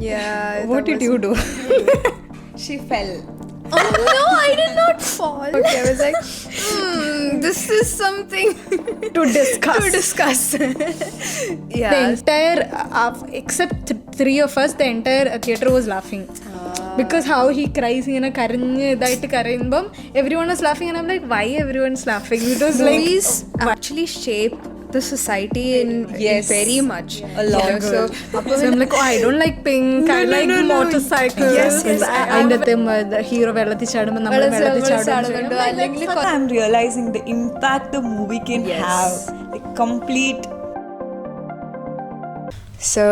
Yeah. What did you do? She fell. Oh no, I did not fall. Okay, I was like, this is something To discuss. Yeah. The entire, except three of us, the entire theatre was laughing. Because how he cries in a karayumbam, everyone was laughing and I'm like, why everyone's laughing? It was Movies like actually shape the society in very much. a lot. So I'm like, oh, I don't like pink. I like motorcycles. Yes. The hero വെള്ളത്തിൽ ചാടുമ്പോൾ നമ്മൾ വെള്ളത്തിൽ ചാടും. I'm realizing the impact the movie can have. Like complete. So,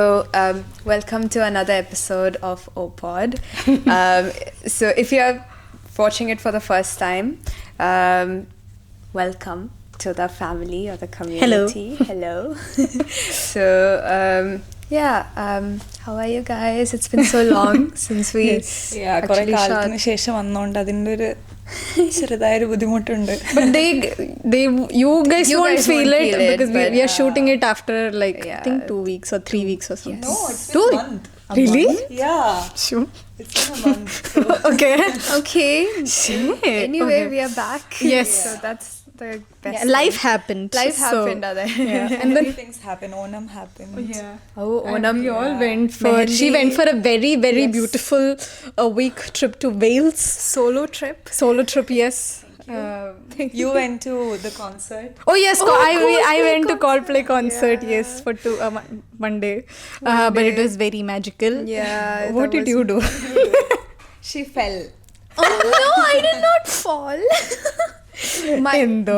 welcome to another episode of OPOD. So, if you are watching it for the first time, welcome to the family or the community. Hello. So, how are you guys? It's been so long since we കുറെ actually കാലത്തിന് shot. ശേഷം വന്നോണ്ട് അതിന്റെ ഒരു ചെറുതായൊരു ബുദ്ധിമുട്ടുണ്ട്. But you guys You won't guys feel won't it feel it, because we but, are shooting it after like I yeah. think 2 weeks or 3 weeks or something. No, it's been a month. Really? Yeah, Sure. it's been a month. Okay. Okay. Shit. Anyway, Okay. we are back. Yes. So, that's the best. Yeah, life happened. Life So, happened, Adhe. Yeah. And many things happen. Onam happened. Oh, And we all went for. She went for a very, very beautiful week trip to Wales. solo trip. Solo trip, yes. You went to the concert. Oh yes, I went to Coldplay concert. Yes, for one day. But it was very magical. Yeah. What did you do? She fell. Oh no, I did not fall. എന്തോ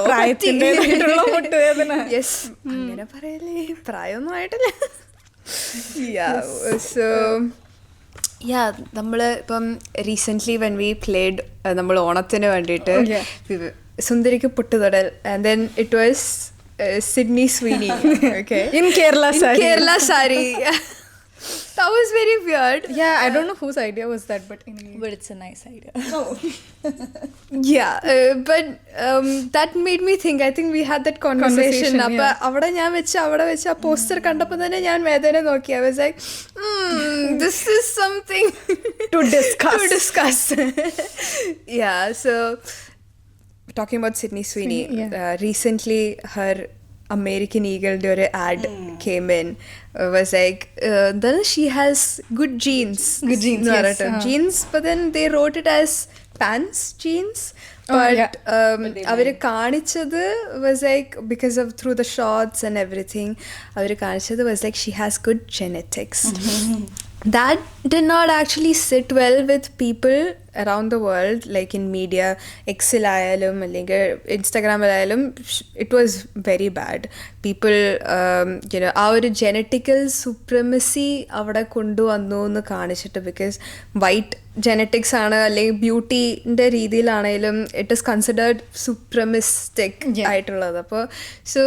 പ്രായത്തിൻ്റെതായിട്ടുള്ള മുട്ടുവേദന. Yes. അങ്ങനെ പറയല്ലേ, പ്രായമൊന്നും ആയിട്ടില്ല. So നമ്മൾ ഇപ്പം recently when we played നമ്മൾ ഓണത്തിന് വേണ്ടിയിട്ട് സുന്ദരിക്ക് പൊട്ടുതൊടൽ and then it was Sydney Sweeney. Okay. In Kerala sari. Kerala sari. That was very weird. Yeah, I don't know whose idea was that, but anyway. But it's a nice idea. Yeah, but that made me think. I think we had that conversation. അപ്പോൾ അവിടെ ഞാൻ അവിടെ വെച്ച് ആ poster കണ്ടപ്പോൾ തന്നെ ഞാൻ മേധനെ നോക്കി. I was like, this is something to discuss. Yeah, so talking about Sydney Sweeney, recently her American Eagle ഒരു ad came in. Was like then she has good genes. Yes. Jeans, but then they wrote it as pants jeans. But avare kaanichadu was like because of through the shots and everything, avare kaanichadu was like she has good genetics. That did not actually sit well with people around the world, like in media. Excel ayalum allenga Instagram ayalum, it was very bad. People our genetical supremacy avada kondu vannu ennu kaanichittu, because white genetics ആണ് അല്ലെങ്കിൽ ബ്യൂട്ടിൻ്റെ രീതിയിലാണെങ്കിലും it is considered supremacistic ആയിട്ടുള്ളത്. അപ്പോൾ so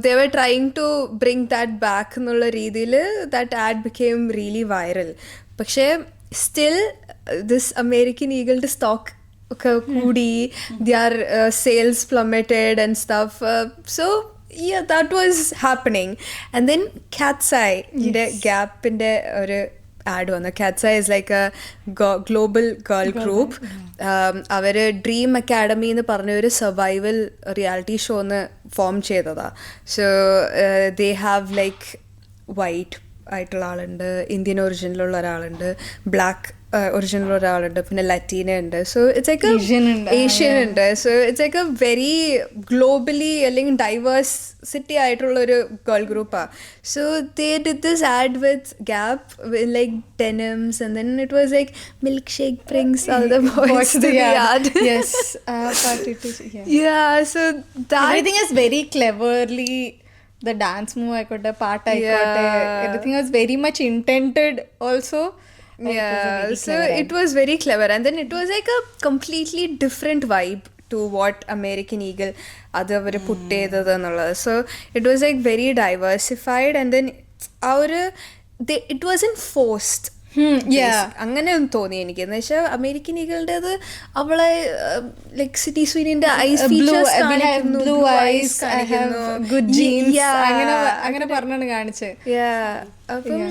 they were trying to bring that back എന്നുള്ള രീതിയിൽ that ad became really viral. പക്ഷേ still this American ഈഗിളുടെ സ്റ്റോക്ക് ഒക്കെ കൂടി, their sales plummeted and stuff. So yeah, that was happening. And then Cat's Eye ന്റെ ഗ്യാപ്പിൻ്റെ ഒരു add വന്നു. Cat's Eye is like a global girl group. അവർ dream academy എന്ന് പറഞ്ഞ ഒരു സർവൈവൽ റിയാലിറ്റി ഷോന്ന് ഫോം ചെയ്തതാണ്. So they have like white ആയിട്ടുള്ള ആളുണ്ട്, ഇന്ത്യൻ ഒറിജിനിലുള്ള ഒരാളുണ്ട്, ബ്ലാക്ക് ഒറിജിനൽ ഒരാളുണ്ട്, പിന്നെ ലത്തീന ഉണ്ട്. സോ ഇറ്റ്സ് ലൈക്ക് ഏഷ്യൻ ഉണ്ട്. So it's like A very globally അല്ലെങ്കിൽ ഡൈവേഴ്സിറ്റി ആയിട്ടുള്ള ഒരു ഗേൾ ഗ്രൂപ്പാണ്. So they did this add with gap like denims and then it was like milk shake brings all the boys to the yard. Yes, but it is yeah, so that everything is very cleverly, the dance move aikothe, part aikothe, everything was very much intended also. So it was very clever, and then it was like a completely different vibe to what American Eagle adavare put cheythathu ennallathu. So it was like very diversified, and then it wasn't forced. അങ്ങനെ ഒന്ന് തോന്നി എനിക്ക്. എന്ന് വെച്ചാൽ American ഈഗിളുടേത് അവളെ like city സ്വീനിന്റെ ice features കാണിക്കുന്നു, blue eyes, I have good genes, അങ്ങനെ പറഞ്ഞാണ് കാണിച്ചത്. അപ്പം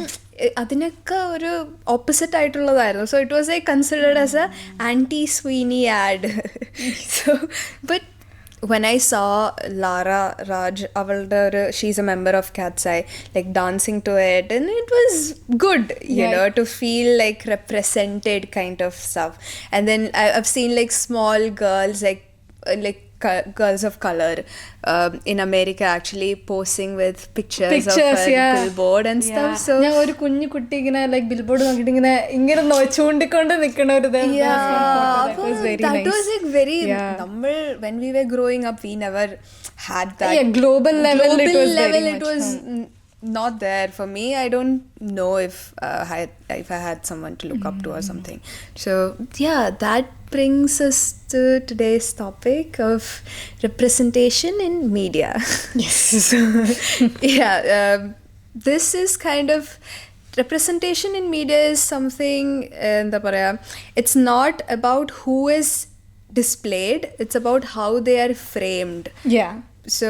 അതിനൊക്കെ ഒരു ഓപ്പോസിറ്റ് ആയിട്ടുള്ളതായിരുന്നു. So it was considered as a anti Sweeney ad. So but when I saw Lara Raj, she's a member of Cat's Eye, like dancing to it, and it was good, you know, to feel like represented kind of stuff. And then I've seen like small girls, like girls of color in America actually posing with pictures of billboard and stuff. So ഞാൻ ഒരു കുഞ്ഞു കുട്ടി ഇങ്ങനെ like Billboard നോക്കിയിട്ട് ഇങ്ങനെ ചൂണ്ടിക്കൊണ്ട് നിൽക്കണ ഒരു that was like very നമ്മൾ when we were growing up we never had that global level it was not there for me. I don't know if I had someone to look up to or something. So yeah, that brings us to today's topic of representation in media. Yes. So, yeah, this is kind of representation in media is something it's not about who is displayed, it's about how they are framed. Yeah. So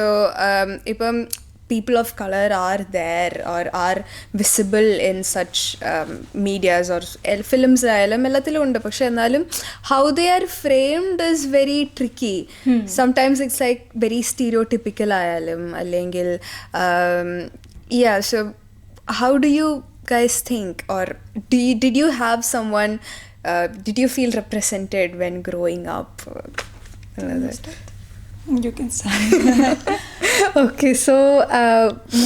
people of color are there or are visible in such medias or films ellathilum undu, പക്ഷെ എന്നാലും how they are framed is very tricky. Sometimes it's like very stereotypical ayalum allengil yeah. So how do you guys think, or did you have someone, did you feel represented when growing up? You can start. Okay, so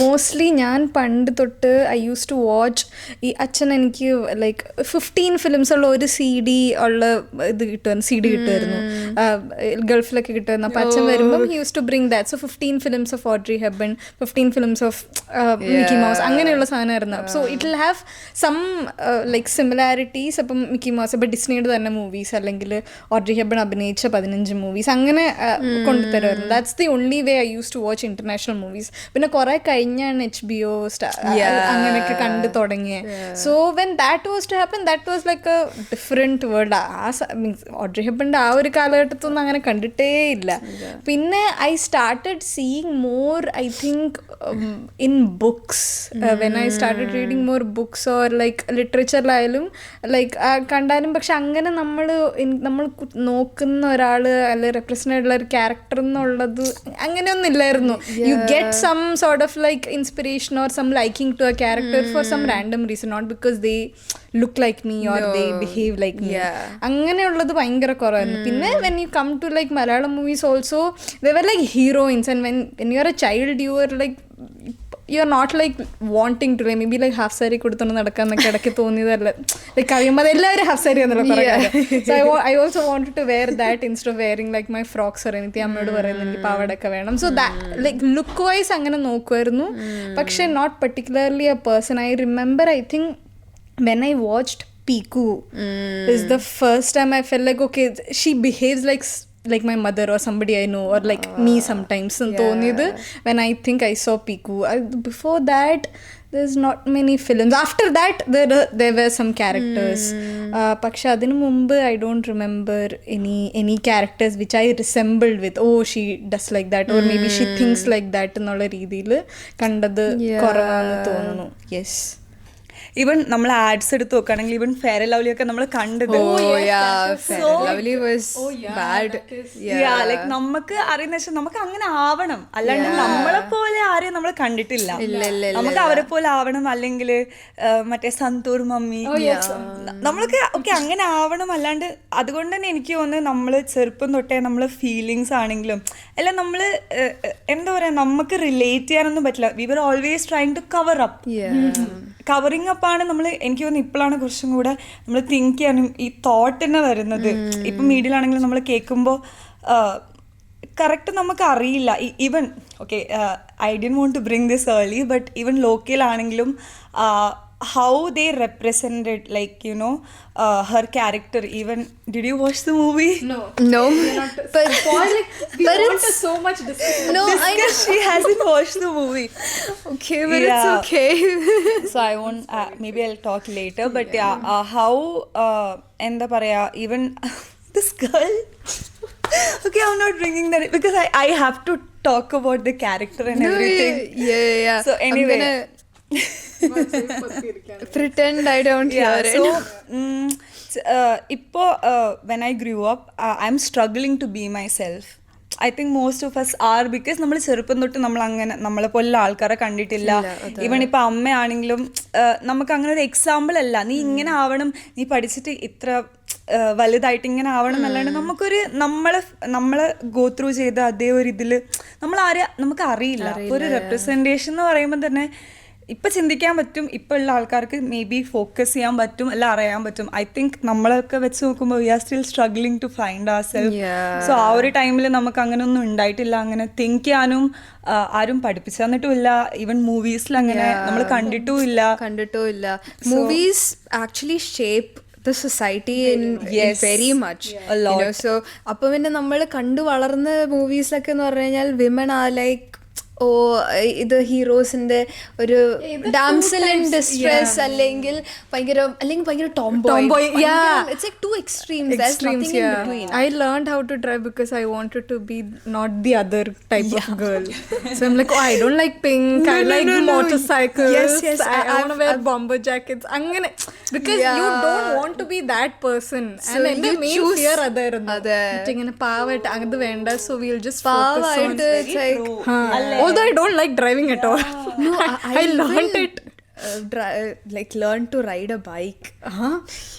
mostly ഞാൻ പണ്ട് തൊട്ട് I use to watch ഈ അച്ഛൻ എനിക്ക് like 15 films ഉള്ള ഒരു CD ഉള്ള ഇത് കിട്ടുമായിരുന്നു, CD കിട്ടുമായിരുന്നു ഗൾഫിലൊക്കെ കിട്ടുമായിരുന്നു. അപ്പോൾ അച്ഛൻ വരുമ്പം he use to bring that. So 15 films of Audrey Hepburn, 15 films of Mickey Mouse, അങ്ങനെയുള്ള സാധനമായിരുന്നു. So it will have some like similarities. അപ്പം മിക്കി മൗസ് ഇപ്പം ഡിസ്നിയുടെ തന്നെ മൂവീസ് അല്ലെങ്കിൽ ഓഡ്രി ഹെബൺ അഭിനയിച്ച 15 മൂവീസ് അങ്ങനെ കൊണ്ടുതരുമായിരുന്നു. That's the only way I use to watch international movies. പിന്നെ കുറെ കഴിഞ്ഞാണ് HBO അങ്ങനെയൊക്കെ കണ്ടു തുടങ്ങിയത്. So when that was to happen, that was like a different world. Means Audrey ഹെബണിന്റെ ആ ഒരു കാലഘട്ടത്തൊന്നും അങ്ങനെ കണ്ടിട്ടേ ഇല്ല. പിന്നെ I started seeing more I think in books. When I started reading more books or like ലിറ്ററേച്ചറിലായാലും ലൈക്ക് കണ്ടാലും. പക്ഷെ അങ്ങനെ നമ്മൾ നോക്കുന്ന ഒരാൾ അല്ലെങ്കിൽ റെപ്രസെൻ്റ് ആയിട്ടുള്ള ഒരു ക്യാരക്ടർ എന്നുള്ളത് അങ്ങനെയൊന്നും ഇല്ലായിരുന്നു. You get some sort of like inspiration or some liking to a character for some random reason, not because they look like me or they behave like me. അങ്ങനെയുള്ളത് ഭയങ്കര കുറവായിരുന്നു. പിന്നെ when you come to like Malayalam movies also, they were like heroines, and when you are a child you are like you're not like wanting to like maybe like half saree കൊടുത്തോണ്ട് നടക്കാന്നൊക്കെ ഇടയ്ക്ക് തോന്നിയതല്ല. Like കഴിയുമ്പോൾ എല്ലാവരും half sari ആണല്ലോ പറയുന്നത്. So I also wanted to wear that instead of wearing like my frocks or anything. അമ്മയോട് പറയുന്നത് എനിക്ക് പാവാടൊക്കെ വേണം. So that like look wise അങ്ങനെ നോക്കുമായിരുന്നു. പക്ഷെ not particularly a person. I remember I think when I watched Piku is the first time I felt like okay, she behaves like my mother or somebody I know or like me sometimes. തോന്നിയത് when I think I saw Piku. Before that there's not many films. After that there were some characters. പക്ഷെ അതിനു മുമ്പ് I don't remember any characters which I resembled with. Oh, she does like that or maybe she thinks like that എന്നുള്ള രീതിയിൽ കണ്ടത് കുറവാണെന്ന് തോന്നുന്നു. Yes. Even നമ്മൾ ads എടുത്ത് നോക്കുകയാണെങ്കിൽ ഈവൻ ഫെയർ ആൻഡ് ലവ്ലി ഒക്കെ നമ്മൾ കണ്ടത് ലൈക്ക് നമുക്ക് അറിയുന്ന വെച്ചാൽ നമുക്ക് അങ്ങനെ ആവണം, അല്ലാണ്ട് നമ്മളെ പോലെ ആരെയും നമ്മൾ കണ്ടിട്ടില്ല. നമുക്ക് അവരെ പോലെ ആവണം, അല്ലെങ്കിൽ മറ്റേ സന്തൂർ മമ്മി നമ്മളൊക്കെ ഓക്കെ അങ്ങനെ ആവണം. അല്ലാണ്ട് അതുകൊണ്ട് തന്നെ എനിക്ക് തോന്നുന്നത് നമ്മൾ ചെറുപ്പം തൊട്ടേ നമ്മൾ ഫീലിങ്സ് ആണെങ്കിലും എല്ലാം നമ്മൾ എന്താ പറയുക നമുക്ക് റിലേറ്റ് ചെയ്യാനൊന്നും പറ്റില്ല. We were always trying to cover up. Covering അപ്പാണ് നമ്മൾ എനിക്ക് തോന്നുന്നു ഇപ്പോഴാണ് കുറച്ചും കൂടെ നമ്മൾ തിങ്ക് ചെയ്യാനും ഈ തോട്ട് തന്നെ വരുന്നത്. ഇപ്പം മീഡിയയിലാണെങ്കിലും നമ്മൾ കേൾക്കുമ്പോൾ കറക്റ്റ് നമുക്ക് അറിയില്ല. Even okay I didn't want to bring this early, but even ലോക്കലാണെങ്കിലും how they represented like you know her character. Even did you watch the movie? No but it's so much discussion. No, I know she hasn't watched the movie. Okay, but it's okay. So I won't maybe I'll talk later, but how enda paraya even this girl okay, I'm not bringing that because I have to talk about the character and everything. Yeah. So anyway Pretend I don't hear it. So ഇപ്പോൾ when I grew up, I'm struggling to be myself. I think most of us are, because നമ്മൾ ചെറുപ്പം തൊട്ട് നമ്മൾ അങ്ങനെ നമ്മളെ പോലുള്ള ആൾക്കാരെ കണ്ടിട്ടില്ല. ഈവൺ ഇപ്പം അമ്മയാണെങ്കിലും നമുക്ക് അങ്ങനെ ഒരു എക്സാമ്പിൾ അല്ല, നീ ഇങ്ങനെ ആവണം, നീ പഠിച്ചിട്ട് ഇത്ര വലുതായിട്ട് ഇങ്ങനെ ആവണം എന്നല്ലാണ്ട് നമുക്കൊരു നമ്മളെ ഗോ ത്രൂ ചെയ്ത അതേ ഒരു ഇതിൽ നമുക്ക് അറിയില്ല. ഒരു റെപ്രസെൻറ്റേഷൻ എന്ന് പറയുമ്പോൾ തന്നെ ഇപ്പം ചിന്തിക്കാൻ പറ്റും, ഇപ്പം ഉള്ള ആൾക്കാർക്ക് മേ ബി ഫോക്കസ് ചെയ്യാൻ പറ്റും, എല്ലാം അറിയാൻ പറ്റും. ഐ തിങ്ക് നമ്മളൊക്കെ വെച്ച് നോക്കുമ്പോൾ we are still struggling to find our self. So ആ ഒരു ടൈമിൽ നമുക്ക് അങ്ങനെ ഒന്നും ഉണ്ടായിട്ടില്ല, അങ്ങനെ തിങ്ക് ചെയ്യാനും ആരും പഠിപ്പിച്ചു തന്നിട്ടുമില്ല. ഈവൻ മൂവീസിൽ അങ്ങനെ നമ്മൾ കണ്ടിട്ടുമില്ല. Movies actually shape the society in very much. A lot. You know, so അപ്പോൾ പിന്നെ നമ്മൾ കണ്ടു വളർന്ന മൂവീസിലൊക്കെ എന്ന് പറഞ്ഞു കഴിഞ്ഞാൽ വിമൻ ആർ ലൈക്ക് ഇത് ഹീറോസിന്റെ ഒരു ഡാംസൽ ഇൻ ഡിസ്ട്രെസ് അല്ലെങ്കിൽ ഭയങ്കര tomboy. It's like two extremes. There's nothing in between. I learned how to drive because I wanted to be not the other type of girl. So I'm like, I don't like pink. I like motorcycles. Yes. I want to wear bomber jackets. Angane, because you don't want to be that person. So and the main fear അതായിരുന്നു. ഇങ്ങനെ പാവായിട്ട് അത് വേണ്ട. So we'll just focus on it's like although I don't like driving at all. No, I learned it. Like learn to ride a bike.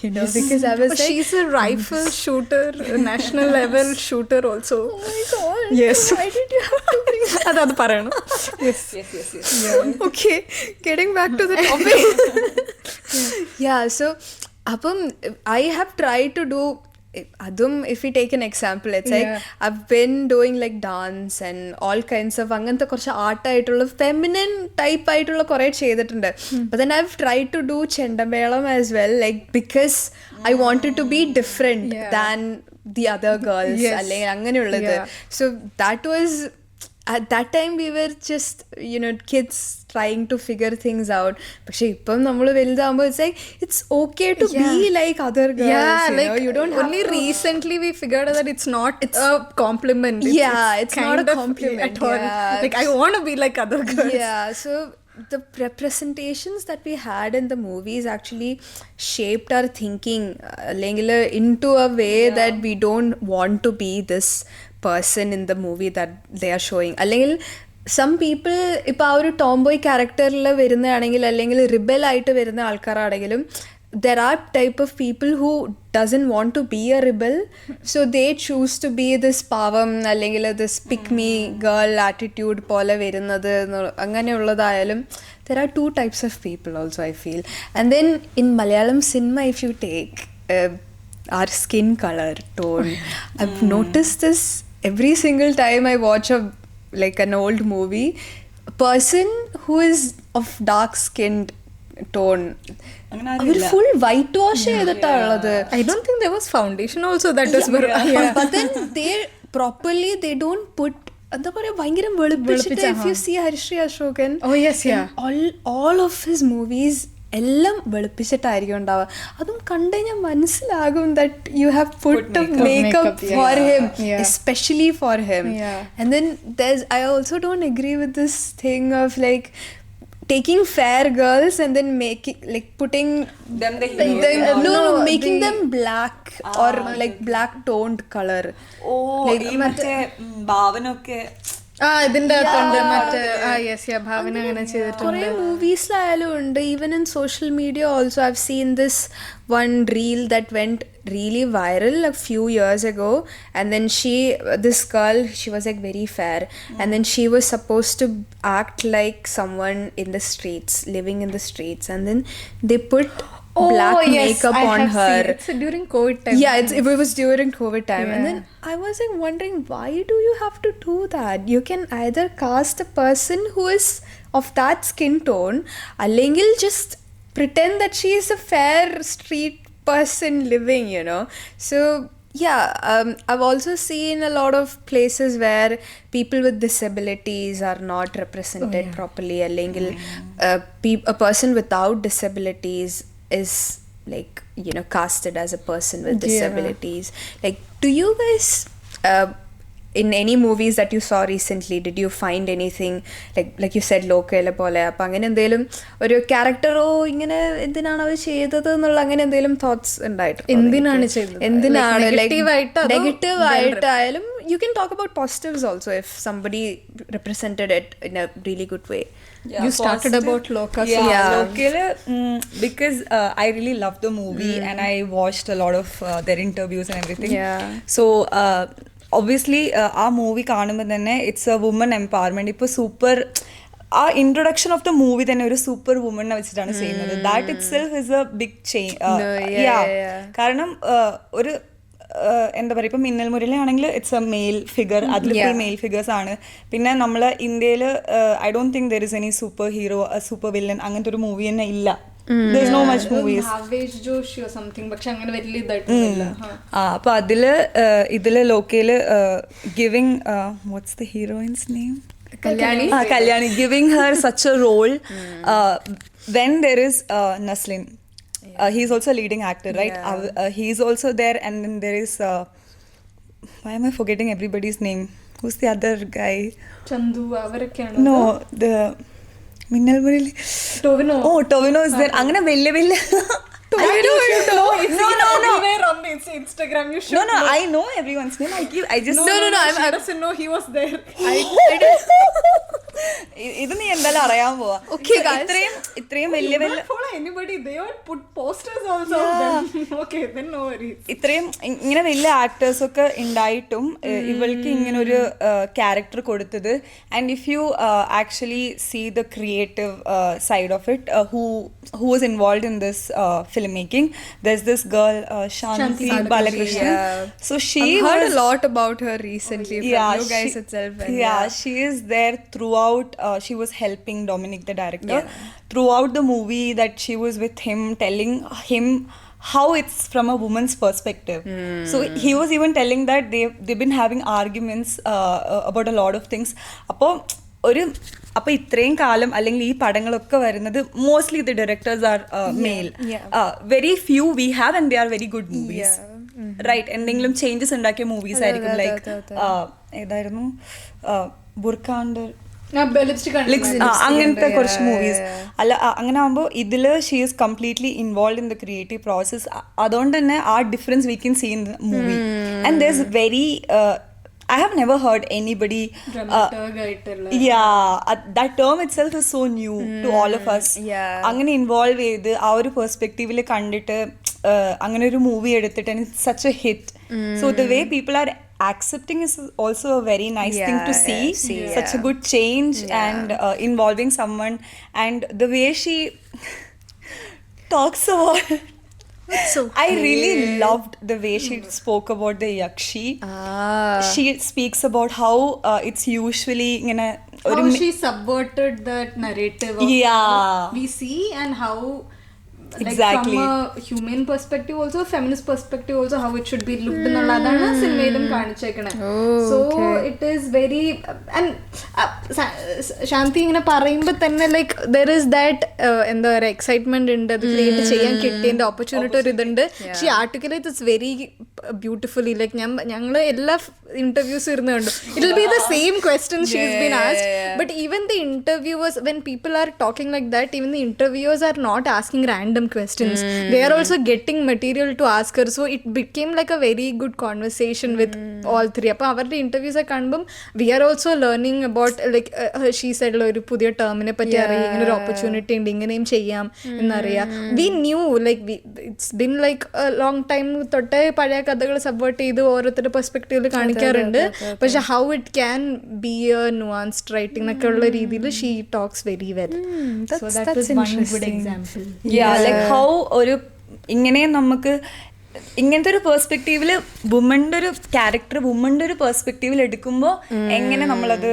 You know, because I was like, she's a rifle shooter, a national level shooter also. oh my god. Yes. Why did you have to bring അത് പറയണം. Yes. Okay, getting back to the topic. Yeah, so അപ്പം I have tried to do adum. If we take an example, it's like I've been doing like dance and all kinds of അങ്ങനത്തെ കുറച്ച് ആർട്ടായിട്ടുള്ള feminine type ആയിട്ടുള്ള കുറേ ചെയ്തിട്ടുണ്ട്. But then I've tried to do ചെണ്ടമേളം as well, like because I wanted to be different than the other girls. അല്ലെങ്കിൽ അങ്ങനെയുള്ളത്. So that was, at that time we were just, you know, kids trying to figure things out. പക്ഷെ ഇപ്പം നമ്മൾ വലുതാകുമ്പോൾ it's like it's okay to be like other girls. You know, you don't only recently we figured out that it's not a compliment. It's not a compliment at all. Like I want to be like other girls. So the representations that we had in the movies actually shaped our thinking into a way that we don't want to be this person in the movie that they are showing. അല്ലെങ്കിൽ some people ഇപ്പോൾ ആ ഒരു tomboy ക്യാരക്ടറിൽ വരുന്നതാണെങ്കിൽ അല്ലെങ്കിൽ rebel ആയിട്ട് വരുന്ന ആൾക്കാരാണെങ്കിലും there are type of people who doesn't want to be a rebel, so they choose to be this pavam അല്ലെങ്കിൽ this pick me girl attitude പോലെ വരുന്നത് അങ്ങനെയുള്ളതായാലും there are two types of people also, I feel. And then in Malayalam cinema, if you take our skin color tone, I've noticed this every single time I watch an old movie. A person who is of dark skinned tone, our full white wash ചെയ്തിട്ടുള്ളത്. I don't think there was foundation also that is but then they don't put എന്താ പറയാ ഭയങ്കര വെളുപ്പിച്ചിട്ട്. If you see Harishri Ashokan, all of his movies എല്ലാം വെളുപ്പിച്ചിട്ടായിരിക്കും ഉണ്ടാവുക. അതും കണ്ടു കഴിഞ്ഞാൽ മനസ്സിലാകും that you have put makeup for him, especially for him. And then I also don't agree with this thing of like taking fair girls and then making like putting them making them black or like black toned color. like മറ്റേ ഭാവനൊക്കെ ഇതിന്റെ ഭാവന അങ്ങനെ ചെയ്തിട്ടുണ്ട്. കുറേ മൂവീസിലായാലും ഉണ്ട്. Even in social media also I've seen this one reel that went really viral a few years ago, and then this girl, she was like very fair, and then she was supposed to act like someone in the streets, living in the streets, and then they put black makeup on her. It's during COVID time. It was during COVID time. And then I was like wondering, why do you have to do that? You can either cast a person who is of that skin tone, allengil just pretend that she is a fair street person living, you know. So I've also seen a lot of places where people with disabilities are not represented properly. Allengil a person without disabilities is like, you know, casted as a person with disabilities. Like, do you guys in any movies that you saw recently, did you find anything like you said local പോലെ അപ്പം അങ്ങനെ എന്തെങ്കിലും ഒരു ക്യാരക്ടറോ ഇങ്ങനെ എന്തിനാണ് അവർ ചെയ്തത് എന്നുള്ള അങ്ങനെ എന്തെങ്കിലും തോട്ട്സ് ഉണ്ടായിട്ടുണ്ടോ? എന്തിനാണ് ചെയ്തത്? എന്തിനാണ് negative ആയിട്ടായാലും you can talk about positives also if somebody represented it in a really good way. You started about Loka. Local, because I really loved the movie and I watched a lot of their interviews and everything. So obviously ആ movie കാണുമ്പോൾ തന്നെ it's a woman empowerment. ഇപ്പോൾ super ആ introduction of the movie തന്നെ ഒരു super വുമണിനെ വെച്ചിട്ടാണ് ചെയ്യുന്നത്. That itself is a big change. കാരണം ഒരു എന്താ പറയുക, ഇപ്പം മിന്നൽ മുരളിയാണെങ്കിൽ ഇറ്റ്സ് എ മെയിൽ ഫിഗർ, അതിൽ ഫുൾ മെയിൽ ഫിഗേഴ്സ് ആണ്. പിന്നെ നമ്മൾ ഇന്ത്യയിൽ I don't think there is any super hero super villain അങ്ങനത്തെ ഒരു മൂവി തന്നെ ഇല്ല. There's no much movies. അപ്പൊ ഇതില് ലോക്കയില് giving what's the heroine's name? Kalyani, giving her such a role when there is Naslin. He's also a leading actor, right? He's also there, and then there is why am I forgetting everybody's name? Who's the other guy? Chandu avarakana. No, the Minnal Murali. Tovino is there. Angana velle No. On the Instagram, you should. No. I know everyone's name. I just. No. I doesn't know he was there. ഇത് നീ എന്തായാലും അറിയാൻ പോവാ. ഇത്രയും വലിയ anybody they would put posters also of them. Okay, then no worries. ഇത്രയും ഇങ്ങനെ വലിയ ആക്ടേഴ്സ് ഒക്കെ ഉണ്ടായിട്ടും ഇവൾക്ക് ഇങ്ങനെ ഒരു ക്യാരക്ടർ കൊടുത്തത്. And if you actually see the creative side of it, who was involved in this filmmaking, there's this girl Shanti Balakrishnan. So I've heard a lot about her recently from you guys itself. She is there throughout. She was helping Dominic, the director, throughout the movie, that she was with him, telling him how it's from a woman's perspective. So he was even telling that they've been having arguments about a lot of things. അപ്പോൾ ഇത്രയും കാലം അല്ലെങ്കിൽ ഈ പടങ്ങളൊക്കെ വരുന്നത് mostly the directors are male. Very few we have and they are very good movies, right? എന്തെങ്കിലും changes ഉണ്ടാക്കിയ movies ആയിരിക്കും. ലൈക്ക് ഏതായിരുന്നു ബുർഖാണ്ടർ, അങ്ങനത്തെ കുറച്ച് മൂവീസ് അല്ല. അങ്ങനെ ആകുമ്പോൾ ഇതിൽ she is completely involve in the creative process. അതുകൊണ്ട് തന്നെ ആ difference we can see in the movie. And there is very I have never heard anybody that term itself is so new to all of us. അങ്ങനെ involve ചെയ്ത് ആ ഒരു പെർസ്പെക്റ്റീവിൽ കണ്ടിട്ട് അങ്ങനെ ഒരു മൂവി എടുത്തിട്ട് and it's such a hit. So the way people are accepting is also a very nice thing to see. Such a good change and involving someone, and the way she talks about I really loved the way she spoke about the Yakshi. She speaks about how it's usually how she subverted that narrative of what we see, and how exactly from a human perspective also, feminist perspective also, how it should be looked എന്നുള്ളതാണ് സിനിമയിലും കാണിച്ചേക്കണേ. So it is very and ശാന്തി ഇങ്ങനെ പറയുമ്പോൾ തന്നെ like there is that എന്താ പറയുക excitement ഉണ്ട്, അത് create ചെയ്യാൻ കിട്ടിയതിന്റെ ഓപ്പർച്യൂണിറ്റി ഒരു ഇതുണ്ട്. She articulate it's very beautifully. Like ഞങ്ങൾ എല്ലാ ഇന്റർവ്യൂസ് ഇരുന്ന് കണ്ടു. It will be the same question she is been asked, but even the interviewers when people are talking like that, even the interviewers are not asking random questions. They are also getting material to ask her. So it became like a very good conversation with all three. അപ്പോൾ അവരുടെ interviews ഒക്കെ കാണുമ്പം we are also learning about like she said ഒരു പുതിയ ടേമിനെ പറ്റി അറിയാം, ഇങ്ങനെ ഒരു ഓപ്പർച്യൂണിറ്റി ഉണ്ട്, ഇങ്ങനെയും ചെയ്യാം എന്നറിയാം. we knew like it's been like a long time തൊട്ടേ പഴയ കഥകൾ സബ്വേർട്ട് ചെയ്ത് ഓരോരുത്തരുടെ പെർസ്പെക്റ്റീവിൽ കാണിക്കാറുണ്ട്. പക്ഷെ how it can be a nuanced writing എന്നൊക്കെ ഉള്ള രീതിയിൽ she talks very well. So that is one good example. Like how ഒരു ഇങ്ങനെ നമുക്ക് ഇങ്ങനത്തെ ഒരു പെർസ്പെക്റ്റീവിൽ വുമന്റെ ഒരു ക്യാരക്ടർ വുമന്റെ ഒരു പെർസ്പെക്റ്റീവിൽ എടുക്കുമ്പോൾ എങ്ങനെ നമ്മളത്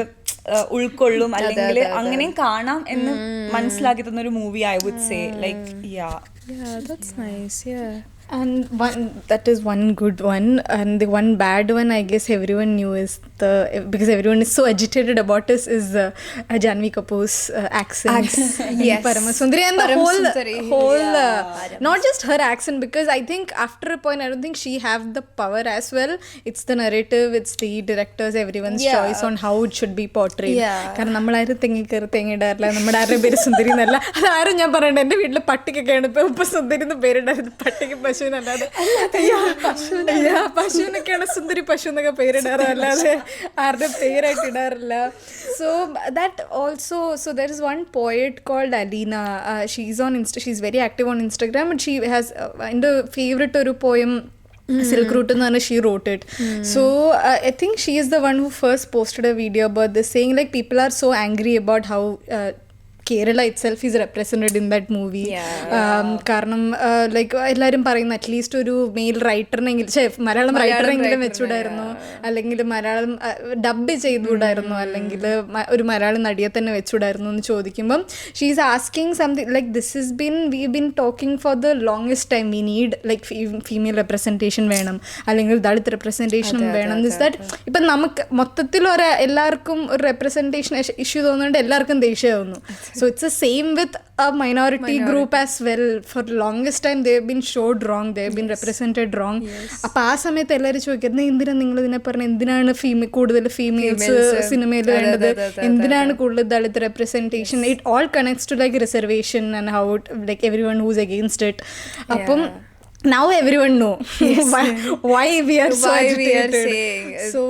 ഉൾക്കൊള്ളും അല്ലെങ്കിൽ അങ്ങനെയും കാണാം എന്ന് മനസ്സിലാക്കി തന്ന ഒരു movie I would say. Like Yeah, that's nice. Yeah. And that is one good one, and the one bad one I guess everyone knew is because everyone is so agitated about this is Janvi Kapoor's accent in Yes. Paramasundari, and the Param whole Sundari. not just her accent, because I think after a point I don't think she have the power as well. It's the narrative, it's the directors, everyone's choice on how it should be portrayed. കാരണം നമ്മളാരും തെങ്ങിടാറില്ല, നമ്മുടെ ആരുടെ പേര് സുന്ദരി എന്നല്ല. അതാരും ഞാൻ പറയണ്ട, എൻ്റെ വീട്ടിൽ പട്ടിക്കൊക്കെയാണ് ഇപ്പൊ ഇപ്പൊ സുന്ദരി എന്ന് പേരിടാറുണ്ട്. പട്ടിക്ക് പശുവിനല്ലാതെ പശുവിനൊക്കെയാണ് സുന്ദരി പശു എന്നൊക്കെ പേരിടാറ്, അല്ലാതെ ആരുടെ പേരായിട്ട് ഇടാറില്ല. So that also, so there is one poet called Alina. She's very active on Instagram, and she has എൻ്റെ favorite ഒരു poem Silk Route and she wrote it. So I think she is the one who first posted a video about this, saying like people are so angry about how Kerala itself is represented in that movie. കാരണം like എല്ലാവരും പറയുന്നു at least ഒരു mail റൈറ്ററിനെങ്കിലും Malayalam റൈറ്ററെങ്കിലും വെച്ചുകൂടായിരുന്നു, അല്ലെങ്കിൽ Malayalam dub ചെയ്തുകൂടായിരുന്നു, അല്ലെങ്കിൽ ഒരു മലയാളം നടിയെ തന്നെ വെച്ചുകൂടായിരുന്നു എന്ന് ചോദിക്കുമ്പം she is asking something like we bin talking for the longest time, we need like female representation വേണം, അല്ലെങ്കിൽ ദളിത് റെപ്രസെൻറ്റേഷനും വേണം. ദിസ് ദാറ്റ് ഇപ്പം നമുക്ക് മൊത്തത്തിൽ എല്ലാവർക്കും ഒരു റെപ്രസെൻറ്റേഷൻ ഇഷ്യൂ തോന്നുന്നുണ്ട്, എല്ലാവർക്കും ദേഷ്യം തോന്നുന്നു. So it's the same with a minority group as well. For the longest time they have been showed wrong, they have been represented wrong. അപ്പോൾ ആ സമയത്ത് എല്ലാവരും ചോദിക്കുന്നത് എന്തിനാണ് നിങ്ങൾ ഇതിനെ പറഞ്ഞത്, എന്തിനാണ് കൂടുതൽ ഫീമെയിൽസ് സിനിമയിൽ വേണ്ടത്, എന്തിനാണ് കൂടുതൽ Dalit representation. It all connects to like reservation and how like everyone who's against it. അപ്പം now everyone know why we are so agitated. Saying so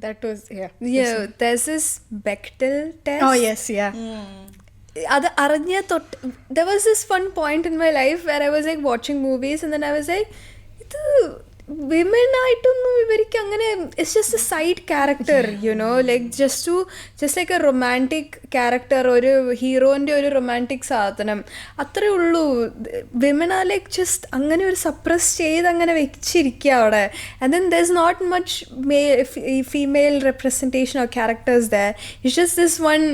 that was there's this Bechdel test. Oh yes, അത് അറിഞ്ഞ തൊട്ട് there was this one point in my life where I was like watching movies and then I was like ഇത് women ആയിട്ടൊന്നും ഇവർക്ക് അങ്ങനെ, it's just a side character, you know, like just like a romantic character, ഒരു ഹീറോൻ്റെ ഒരു romantic സാധനം അത്രേ ഉള്ളൂ. Women are like just അങ്ങനെ ഒരു സപ്രസ് ചെയ്ത് അങ്ങനെ വെച്ചിരിക്കുക അവിടെ. and then there's not much female representation or characters there. It's just this one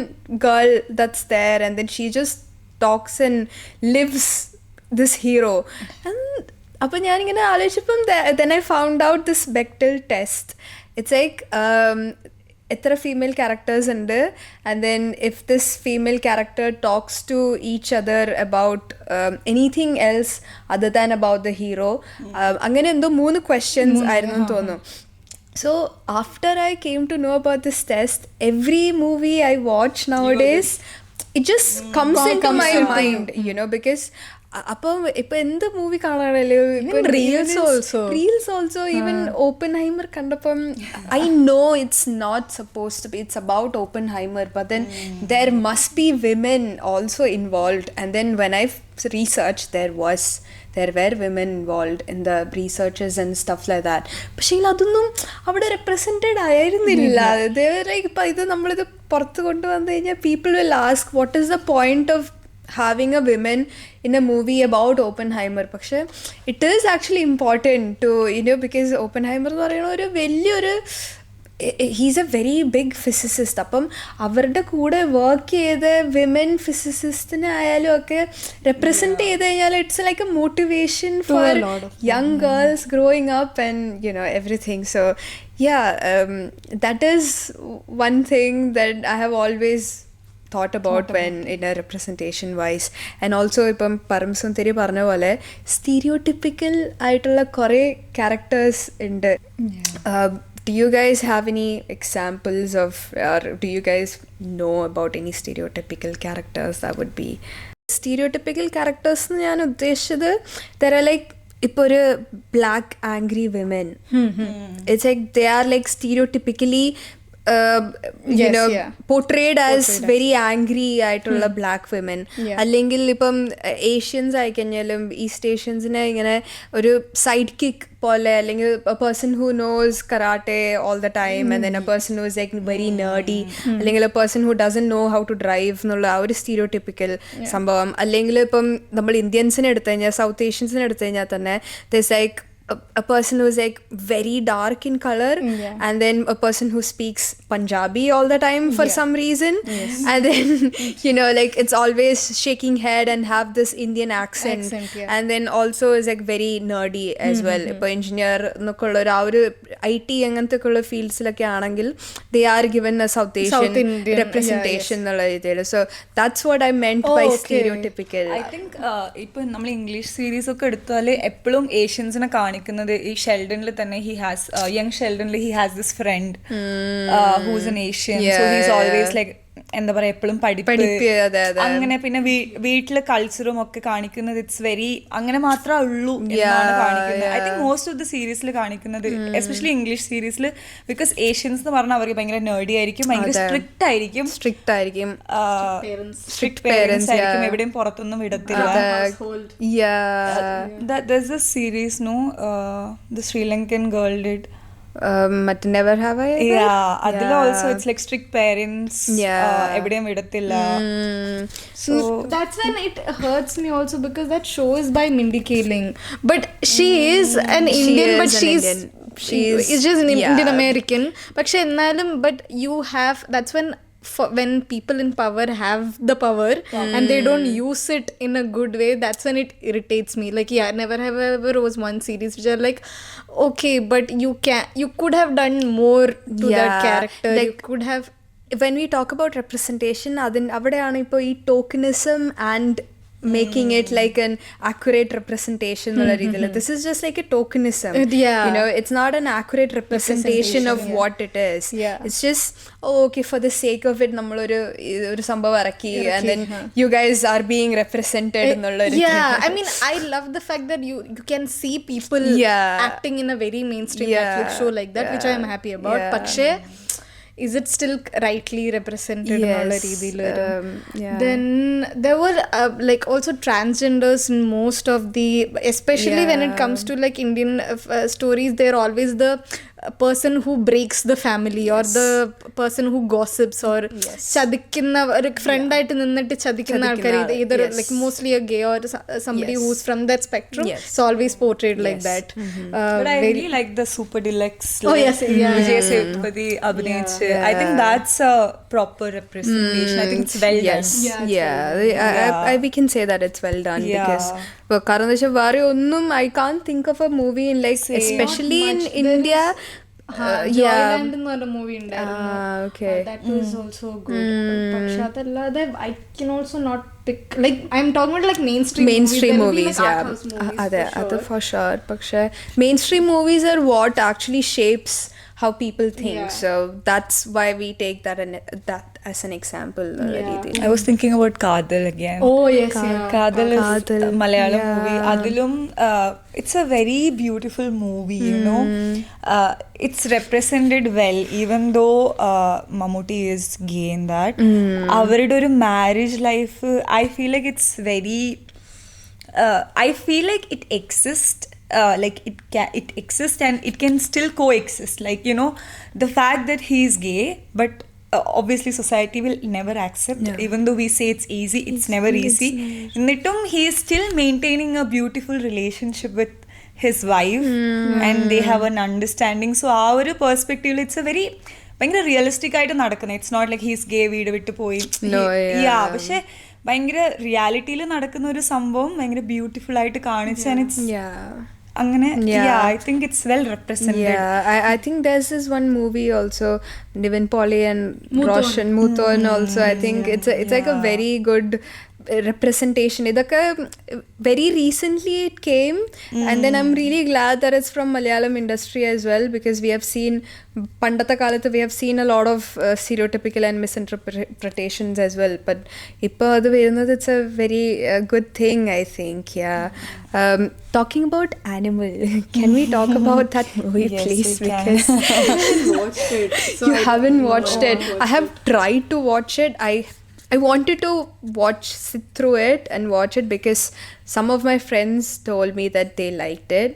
girl that's there and then she just talks and lives this hero. And അപ്പോൾ ഞാനിങ്ങനെ ആലോചിച്ചപ്പം then I found out this Bechdel test. It's like എത്ര female characters ഉണ്ട്, and then if this female character talks to each other about anything else other than about the hero, അങ്ങനെ എന്തോ 3 questions ആയിരുന്നു തോന്നുന്നു. So after I came to know about this test, every movie I watch nowadays it just comes into my mind, you know, because അപ്പം ഇപ്പൊ എന്ത് movie കാണാണല്ലോ, reels also even Oppenheimer കണ്ടപ്പം I know it's not suppose to be, it's about Oppenheimer, but then there must be women also involved. And then when I researched there were women involved in the researches and stuff like that. പക്ഷേ അതൊന്നും അവിടെ represented ആയിരുന്നില്ല. ഇപ്പം ഇത് നമ്മളിത് പുറത്ത് കൊണ്ടുവന്നു കഴിഞ്ഞാൽ people will ask what is the point of having a women in a movie about Oppenheimer. പക്ഷേ it is actually important to, you know, because Oppenheimer എന്ന് പറയുന്ന ഒരു വലിയൊരു he's a very big physicist. അപ്പം അവരുടെ കൂടെ വർക്ക് ചെയ്ത women ഫിസിസിസ്റ്റിനെ ആയാലും ഒക്കെ റെപ്രസെൻറ്റ് ചെയ്ത് കഴിഞ്ഞാൽ it's like A motivation four young girls growing up and you know everything. So that is one thing that I have always thought about when in a representation wise. And also ഇപ്പം പരമസുന്ദരി പറഞ്ഞ പോലെ stereotypical ആയിട്ടുള്ള കുറേ characters ഉണ്ട്. Do you guys have any examples of, or do you guys know about any stereotypical characters that would be? Stereotypical characters എന്ന് ഞാൻ ഉദ്ദേശിച്ചത് there are like ഇപ്പോൾ ഒരു black angry women. It's like they are like stereotypically portrayed as very angry ആയിട്ടുള്ള black women. അല്ലെങ്കിൽ ഇപ്പം Asians ആയിക്കഴിഞ്ഞാലും east ഏഷ്യൻസിനെ ഇങ്ങനെ ഒരു സൈഡ് കിക്ക് പോലെ, അല്ലെങ്കിൽ a person who knows karate all the time and then a person who is like very nerdy, അല്ലെങ്കിൽ a person who doesn't know how to drive എന്നുള്ള ആ ഒരു സ്റ്റീരിയോടിപ്പിക്കൽ സംഭവം. അല്ലെങ്കിൽ ഇപ്പം നമ്മൾ ഇന്ത്യൻസിനെ എടുത്തു കഴിഞ്ഞാൽ, സൗത്ത് ഏഷ്യൻസിനെ എടുത്തു കഴിഞ്ഞാൽ തന്നെ there's like a person who's like very dark in color, and then a person who speaks Punjabi all the time for some reason, and then like it's always shaking head and have this Indian accent, and then also is like very nerdy as well. ഇപ്പോൾ engineer എന്നൊക്കെ ഉള്ള ഒരു IT അങ്ങനത്തെ ഉള്ള ഫീൽഡ്സിലൊക്കെ ആണെങ്കിൽ they are given a South Asian representation എന്നുള്ള രീതിയിൽ. So that's what I meant by stereotypical. I think ഇപ്പൊ നമ്മൾ ഇംഗ്ലീഷ് സീരീസ് ഒക്കെ എടുത്താൽ എപ്പോഴും ഏഷ്യൻസിനെ കാണിക്കുന്നത് ഈ ഷെൽഡനിൽ തന്നെ young ഷെൽഡനിൽ he has this friend who's an Asian, so he's always like എന്താ പറയാ എപ്പോഴും പഠിപ്പ് അങ്ങനെ പിന്നെ വീട്ടിലെ കൾച്ചറും ഒക്കെ കാണിക്കുന്നത് ഇറ്റ്സ് വെരി അങ്ങനെ മാത്രമേ ഉള്ളൂ എന്നാണ് കാണിക്കുന്നത്. I think most of the സീരീസിൽ കാണിക്കുന്നത് എസ്പെഷ്യലി ഇംഗ്ലീഷ് സീരീസിൽ ബിക്കോസ് ഏഷ്യൻസ് എന്ന് പറഞ്ഞാൽ അവർക്ക് ഭയങ്കര നേർഡി ആയിരിക്കും, ഭയങ്കര സ്ട്രിക്റ്റ് ആയിരിക്കും, സ്ട്രിക്റ്റ് പേരൻസ് ആയിരിക്കും, എവിടെയും പുറത്തൊന്നും വിടത്തില്ല. There's a series, no, the Sri Lankan girl did. Never Have I Ever? Adil also it's like strict parents. Evidem vidathilla. So that's when it hurts me also, because that show is by Mindy Kaling, but she is an Indian, but she's just an Indian American. But you have, that's when people in power have the power and they don't use it in a good way, that's when it irritates me. Like Never Have I Ever was one series which are like, okay, but you could have done more to that character. Like, you could have, when we talk about representation, അവിടെയാണ് ഇപ്പോൾ ഈ ടോക്കനിസം and making it like an accurate representation എന്നുള്ള രീതിയിൽ. This is just like a tokenism. It's not an accurate representation of what it is. It's just okay, for the sake of it നമ്മളൊരു സംഭവം ഇറക്കി and then you guys are being represented എന്നുള്ള ഒരു I mean, I love the fact that you can see people acting in a very mainstream Netflix show like that, which I am happy about. പക്ഷേ is it still rightly represented എന്നുള്ള രീതിയിൽ? Then there were like also transgenders in most of the, especially when it comes to like Indian stories, they're always the person who breaks the family or the person who gossips or ചതിക്കുന്ന ഒരു front ആയിട്ട് നിന്നിട്ട് ചതിക്കുന്ന ആൾക്കാർ, either like mostly a gay or somebody who's from that spectrum. It's always portrayed like that. But I really like the Super Deluxe. Vijay Sethupathi abhinayich. I think that's a proper representation. I think it's well done. We can say that it's well done because കാരണം എന്താ വെച്ചാൽ വേറെ ഒന്നും I can't think of a movie in like especially in India. Joyland എന്ന് പറഞ്ഞ movie ഉണ്ടായിരുന്നു. That was also good. പക്ഷെ അതല്ലാതെ I can also not pick, like I'm talking about like mainstream movies. അതെ for sure. പക്ഷെ mainstream movies are what actually shapes how people think. So that's why we take that as an example. I was thinking about Kadal again. Oh yes, Kadal is Malayalam movie. Adilum it's a very beautiful movie, you know. It's represented well, even though Mammootty is gay in that. Avarude oru marriage life, I feel like it's very I feel like it exists. Like it exists and it can still coexist, like the fact that he is gay, but obviously society will never accept, even though we say it's easy, it's never easy. Nittum he is still maintaining a beautiful relationship with his wife and they have an understanding. So our perspective, it's a very ഭയങ്കര realistic ആയിട്ട് നടക്കുന്നത്. It's not like he's ഗേ, വീട് വിട്ട് പോയി. പക്ഷെ ഭയങ്കര റിയാലിറ്റിയിൽ നടക്കുന്ന ഒരു സംഭവം ഭയങ്കര ബ്യൂട്ടിഫുൾ ആയിട്ട് കാണിച്ച് and it's അങ്ങനെ I think it's well represented. I think there's this one movie also, Nivin Pauly and Roshan Muthon also. I think it's like a very good representation. Idakka very recently it came and then I'm really glad that it's from Malayalam industry as well, because we have seen pandata kalathu we have seen a lot of stereotypical and misinterpretations as well, but ipo adu varunathu it's a very good thing, I think. Talking about Animal, can we talk about that movie please? Because I haven't watched it. You haven't watched it. I have tried to watch it. I wanted to sit through it and watch it because some of my friends told me that they liked it,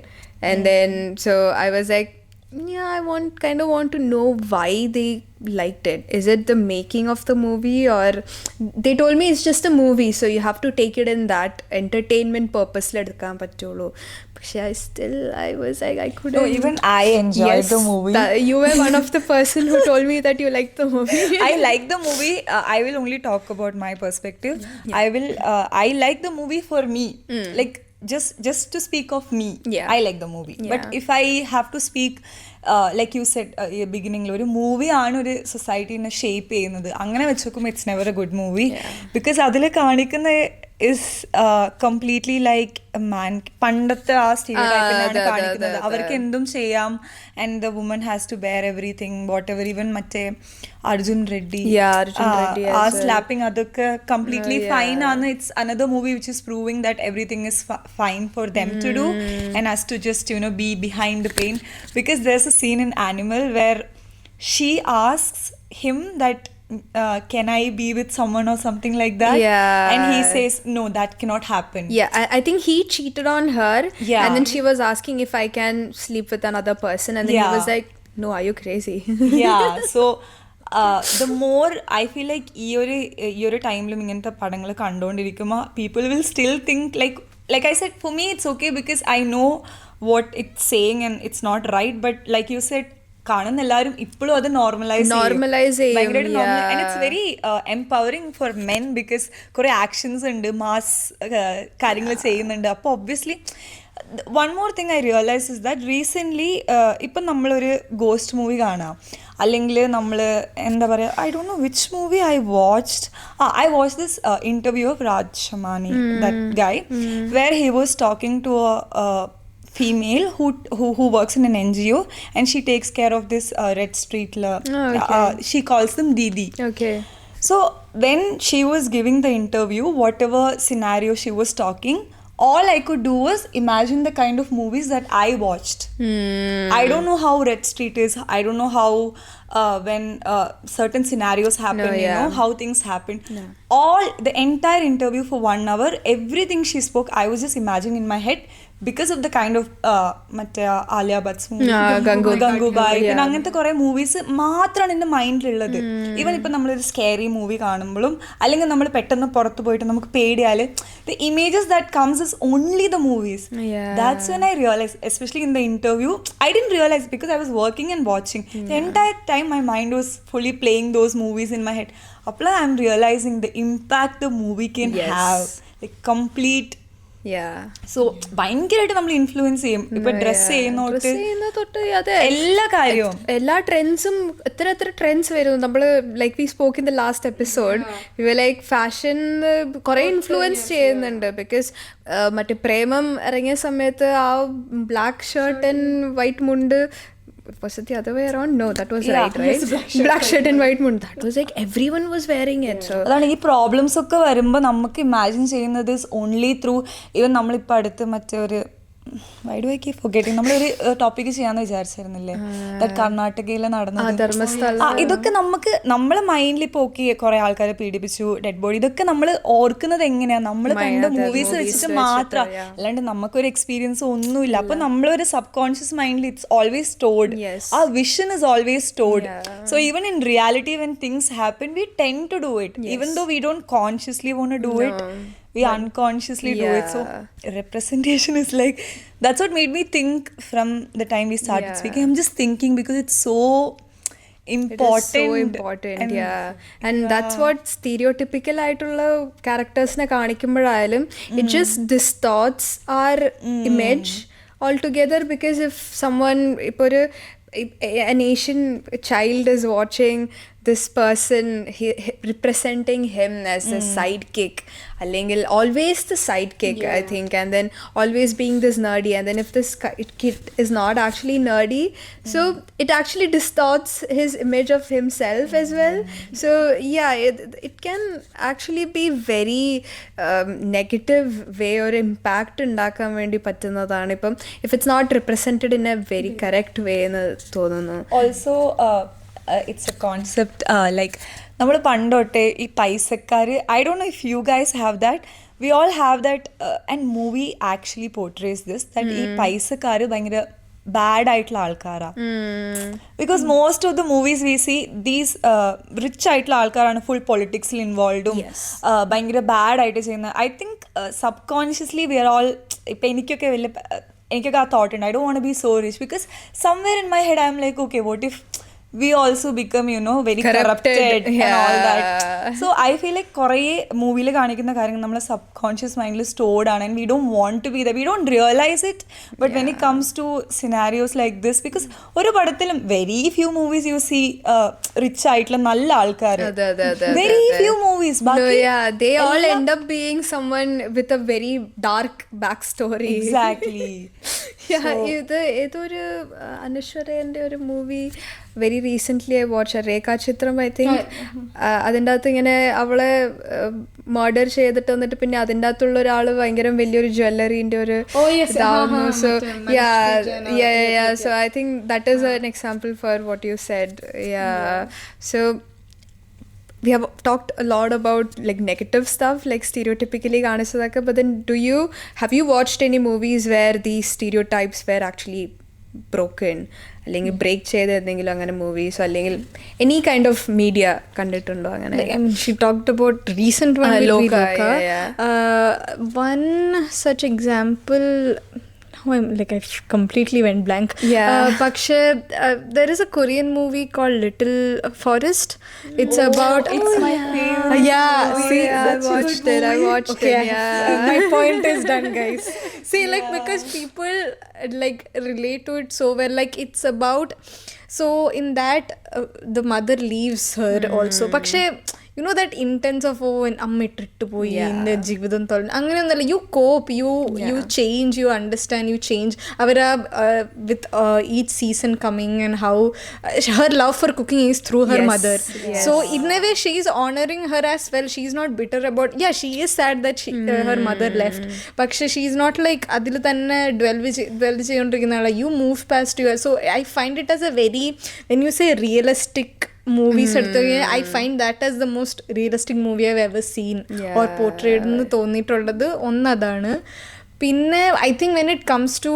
and then so I was like, Yeah, I kind of want to know why they liked it. Is it the making of the movie, or they told me it's just a movie, so you have to take it in that entertainment purpose ledukkan pattullu. But I was like, I couldn't. No, even I enjoyed the movie. You were one of the person who told me that you liked the movie. I like the movie. I will only talk about my perspective. I like the movie for me. Like just to speak of me. Yeah. I like the movie. Yeah. But if I have to speak, like you said, beginning ഒരു movie ആണ് ഒരു സൊസൈറ്റീനെ shape ചെയ്യുന്നത്. അങ്ങനെ വെച്ച് നോക്കുമ്പോൾ it's never A good movie. Because അതിൽ കാണിക്കുന്ന is completely like a man. പണ്ടത്തെ ആ സ്റ്റീരിയോടൈപ്പിലാണ് കാണിക്കുന്നത്. അവർക്ക് എന്തും ചെയ്യാം, and the woman has to bear everything, whatever. Even മറ്റേ അർജുൻ റെഡ്ഡി ആ സ്ലാപ്പിംഗ് അതൊക്കെ completely fine ആണ്. It's another movie which is proving that everything is fine for them to do, and has to just be behind the pain. Because there's a scene in Animal where she asks him that can I be with someone or something like that? Yeah. And he says, no, that cannot happen. Yeah, I think he cheated on her. Yeah. And then she was asking if I can sleep with another person. And then he was like, no, are you crazy? Yeah, so the more I feel like ഈ ഒരു ടൈമിലും ഇങ്ങനത്തെ പടങ്ങൾ കണ്ടുകൊണ്ടിരിക്കുമ്പോൾ people will still think like I said, for me it's okay because I know what it's saying and it's not right. But like you said, കാണുന്ന എല്ലാവരും ഇപ്പോഴും അത് നോർമലൈസ് ചെയ്യും. And it's very empowering for men because കുറെ actions ഉണ്ട്, mass കാര്യങ്ങൾ ചെയ്യുന്നുണ്ട്. അപ്പോൾ obviously one more thing I realise is that recently ഇപ്പം നമ്മളൊരു ഗോസ്റ്റ് മൂവി കാണാം, അല്ലെങ്കിൽ നമ്മൾ എന്താ പറയുക, I don't know which movie I watch this interview of Raj Shamani, that guy, where he was talking to female who works in an NGO, and she takes care of this Red Street she calls them Didi. Okay. So when she was giving the interview, whatever scenario she was talking, all I could do was imagine the kind of movies that I watched. I don't know how Red Street is. I don't know how when certain scenarios happen, how things happen. All the entire interview for 1 hour, everything she spoke, I was just imagining in my head because of the kind of മറ്റേ Alia ഭട്ട്സ് movie, Gangubai, പിന്നെ അങ്ങനത്തെ കുറെ movies മാത്രമാണ് എൻ്റെ മൈൻഡിലുള്ളത്. Even ഇപ്പം നമ്മളൊരു scary movie കാണുമ്പോഴും, അല്ലെങ്കിൽ നമ്മൾ പെട്ടെന്ന് പുറത്ത് പോയിട്ട് നമുക്ക് പേടിയാൽ, the images that comes is only the movies. That's when I realized, especially in the interview, I didn't realize because I was working and watching. The entire time my mind was fully playing those movies in my head. Apla I'm realizing the impact the movie can have, like complete. So ഭയങ്കരമായിട്ട് നമ്മൾ influence ചെയ്യും. ഇപ്പൊ dress ചെയ്യുന്ന തൊട്ട് എല്ലാ കാര്യവും, എല്ലാ ട്രെൻഡ്സും എത്ര ട്രെൻഡ്സ് വരും. നമ്മൾ like we spoke in the last episode, we like fashion കുറെ ഇൻഫ്ലുവൻസ് ചെയ്യുന്നുണ്ട്. ബിക്കോസ് മറ്റേ പ്രേമം ഇറങ്ങിയ സമയത്ത് ആ ബ്ലാക്ക് ഷർട്ട് ആൻഡ് വൈറ്റ് മുണ്ട്, was it the other way around? No, that was right? Black shirt and white moon. That was like everyone was wearing it. So അതാണ് ഈ problems ഒക്കെ വരുമ്പോൾ നമുക്ക് ഇമാജിൻ ചെയ്യുന്നത് ഓൺലി ത്രൂ. ഈവൻ നമ്മളിപ്പോൾ അടുത്ത് മറ്റേ ഒരു why do I keep forgetting, നമ്മളൊരു ടോപ്പിക് ചെയ്യാന്ന് വിചാരിച്ചിരുന്നില്ലേ, കർണാടകയിൽ നടന്നത്, ഇതൊക്കെ നമുക്ക് നമ്മളെ മൈൻഡിൽ ഇപ്പോൾ ഓക്കെ കുറെ ആൾക്കാരെ പീഡിപ്പിച്ചു, ഡെഡ് ബോഡി, ഇതൊക്കെ നമ്മൾ ഓർക്കുന്നത് എങ്ങനെയാ, നമ്മൾ കണ്ട മൂവീസ് വെച്ചിട്ട് മാത്രം, അല്ലാണ്ട് നമുക്കൊരു എക്സ്പീരിയൻസ് ഒന്നുമില്ല. അപ്പൊ നമ്മളൊരു സബ് കോൺഷ്യസ് മൈൻഡിൽ ഇറ്റ്സ് ഓൾവേസ് സ്റ്റോർഡ്, ആ vision is always stored. So even in reality when things happen we tend to do it, even though we don't consciously want to do it, we unconsciously do it. So representation is like, that's what made me think from the time we started speaking. I'm just thinking because it's so important. It is so important, and that's what stereotypical ആയിട്ടുള്ള ക്യാരക്ടേഴ്സിനെ കാണിക്കുമ്പോഴായാലും it just distorts our image altogether. Because if someone, ഇപ്പോൾ ഒരു an Asian child is watching this person representing him as a sidekick, അല്ലെങ്കിൽ always the sidekick, I think, and then always being this nerdy, and then if this kid is not actually nerdy, so it actually distorts his image of himself as well. So it can actually be very negative way or impact ഉണ്ടാക്കാൻ വേണ്ടി പറ്റുന്നതാണ് ഇപ്പം if it's not represented in a very correct way എന്ന് തോന്നുന്നു. Also it's a concept like നമ്മൾ പണ്ടോട്ടെ ഈ പൈസക്കാര്, I don't know if you guys have that, we all have that, and movie actually portrays this, that ഈ പൈസക്കാര് ഭയങ്കര bad ആയിട്ടുള്ള ആൾക്കാരാ. Because most of the movies we see these rich ആയിട്ടുള്ള ആൾക്കാരാണ് full പൊളിറ്റിക്സിൽ ഇൻവോൾവ്ഡും ഭയങ്കര ബാഡ് ആയിട്ട് ചെയ്യുന്നത്. I think subconsciously we are all, ഇപ്പം എനിക്കൊക്കെ ആ തോട്ട് ഉണ്ട്, I don't want to be so rich, because somewhere in my head I am like okay what if we also become, you know, very corrupted and all that. So I feel like കുറേ മൂവിയിൽ കാണിക്കുന്ന കാര്യങ്ങൾ നമ്മളെ sub conscious മൈൻഡിൽ stored ആണ്, and we don't want to be there, we don't realize it, but when it comes to scenarios like this, because ഒരു പടത്തിലും very few movies you see rich ആയിട്ടുള്ള നല്ല ആൾക്കാർ, very few movies. No, yeah, they all end up being someone with a very dark backstory. Exactly. Yeah, ഇതൊരു അനശ്വരേൻ്റെ ഒരു movie very recently I watch Rekha Chithram, I think. അതിൻ്റെ അകത്ത് ഇങ്ങനെ അവളെ മർഡർ ചെയ്തിട്ട് വന്നിട്ട് പിന്നെ അതിൻ്റെ അകത്തുള്ള ഒരാൾ ഭയങ്കര വലിയൊരു ജ്വല്ലറീൻ്റെ ഒരു ഇതാവുന്നു. So so I think that is an example for what you said. So we have talked a lot about like negative stuff, like stereotypically kaanichadakka, but then have you watched any movies where these stereotypes were actually broken, അല്ലെങ്കിൽ break ചെയ്ത് എന്തെങ്കിലും അങ്ങനെ മൂവീസോ അല്ലെങ്കിൽ any kind of media കണ്ടിട്ടുണ്ടോ അങ്ങനെ? I mean, she talked about recent one with Loka, Loka. One such example, I completely went blank. പക്ഷേ there is a Korean movie called Little Forest. It's about it's my favorite. I watched it. My point is done, guys. See, like, because people like relate to it so well, like it's about, so in that the mother leaves her also, പക്ഷേ you know that intense of amma ittu poyi inde jeevitham tholna anganeyonnalla, you cope, you change, you understand, you change avara with each season coming, and how her love for cooking is through her mother. So in a way she is honoring her as well. She is not bitter about, she is sad that her mother left, but she is not like adil thanne dwell cheyondirikkunna. You move past you. So I find it as a very, when you say realistic movies I find that as the most realistic movie I've ever seen or portrayed എന്ന് തോന്നിയിട്ടുള്ളത് ഒന്നതാണ്. പിന്നെ I think when it comes to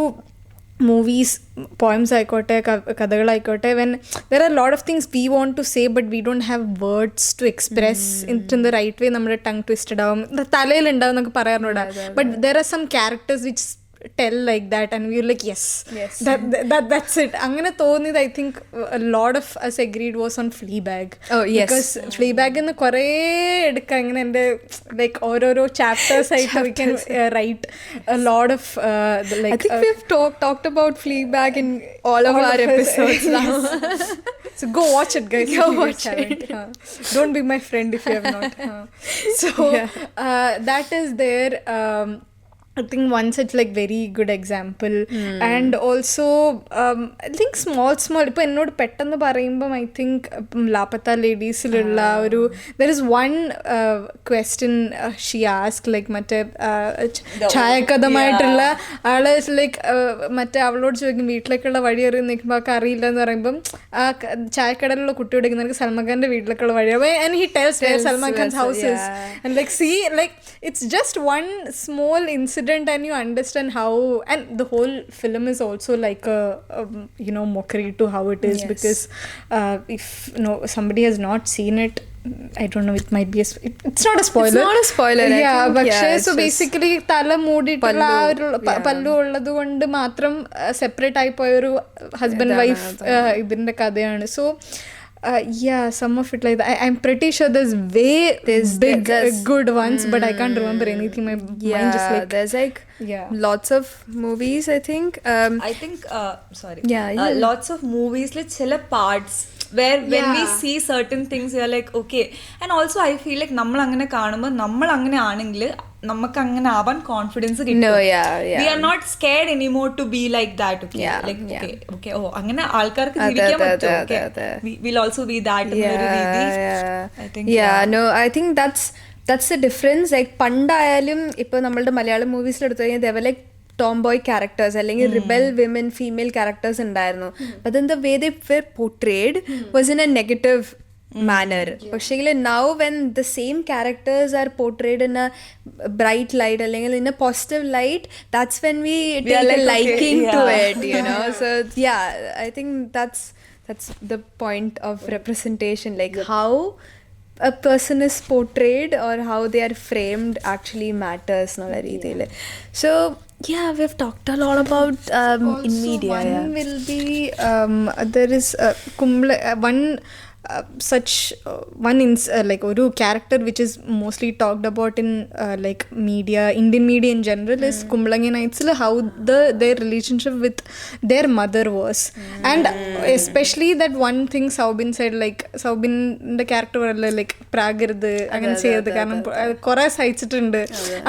movies, poems ആയിക്കോട്ടെ, കഥകളായിക്കോട്ടെ, when there are a lot of things we want to say but we don't have words to express it in the right way, നമ്മുടെ tongue twisted ആവും, തലയിലുണ്ടാവും എന്നൊക്കെ പറയാറുണ്ട്. But there are some characters which tell like that, and we're like yes. That's it. അങ്ങനെ തോന്നിയത് I think a lot of us agreed was on Fleabag. Because Fleabag in കുറേ എടുക്കാം ഇങ്ങനെ എൻ്റെ like ഓരോരോ chapters ആയിട്ട് we can write a lot of like I think we've talked about Fleabag in all of our episodes now. So go watch it, guys. Go watch it. Don't be my friend if you have not. So that is there. I think one such like very good example. And also I think small ഇപ്പം എന്നോട് പെട്ടെന്ന് പറയുമ്പം I think ലാപ്പത്ത ലേഡീസിലുള്ള ഒരു there is one question she asked, like മറ്റേ ഛായക്കഥമായിട്ടുള്ള ആള് like മറ്റേ അവളോട് ചോദിക്കും വീട്ടിലേക്കുള്ള വഴി അറിയാൻ നിൽക്കുമ്പോൾ ആൾക്ക് അറിയില്ല എന്ന് പറയുമ്പം ആ ചായക്കടയിലുള്ള കുട്ടിയോട് നിനക്ക് സൽമാൻ ഖാൻ്റെ വീട്ടിലേക്കുള്ള വഴി, and he tells where Salman Khan's house is, and like see, like it's just one small incident and you understand how, and the whole film is also like a you know, mockery to how it is. Because if somebody has not seen it, I don't know, it might be it's not a spoiler. It's not a spoiler. പക്ഷേ so basically തല മൂടിയിട്ടുള്ള ആ ഒരു പല്ലു ഉള്ളത് കൊണ്ട് മാത്രം separate ആയി പോയൊരു ഹസ്ബൻഡ് വൈഫ് ഇതിന്റെ കഥയാണ്. So some of it like that. I'm pretty sure there's big good ones, but I can't remember anything. My mind just like there's like lots of movies, I think. I think lots of movies like chilla parts where when we see certain things we are like okay, and also I feel like നമ്മൾ അങ്ങനെ കാണുമ്പോൾ നമ്മൾ അങ്ങനെ ആണെങ്കിൽ നമുക്ക് അങ്ങനെ ആവാൻ confidence കിട്ടും. We are not scared anymore to be like that. Okay, oh അങ്ങനെ ആൾക്കാർക്ക് ജീവിക്കാൻ പറ്റും. We'll also be that in ഒരു രീതി. I think I think that's the difference. Like പണ്ടായാലും ഇപ്പോൾ നമ്മളുടെ മലയാളം മൂവീസിലെടുത്തു കഴിഞ്ഞാൽ they were like tomboy characters അല്ലെങ്കിൽ rebel women female characters ഉണ്ടായിരുന്നു. But then the way they were portrayed was in a negative manner. പക്ഷേ now when the same characters are portrayed in a bright light അല്ലെങ്കിൽ in a positive light, that's when we take are like, a liking okay, to yeah. it, you know. So yeah, I think that's the point of representation, like how a person is portrayed or how they are framed actually matters എന്നുള്ള രീതിയിൽ. So yeah, we've talked a lot about in media. One will be there is one such like oru character which is mostly talked about in like media, Indian media in general, is Kumbalangi Nights, how their relationship with their mother was, and especially that one thing Saubin said, like Saubin the character like Prakrit അങ്ങനെ ചെയ്തത് കാരണം കുറെ സഹിച്ചിട്ടുണ്ട്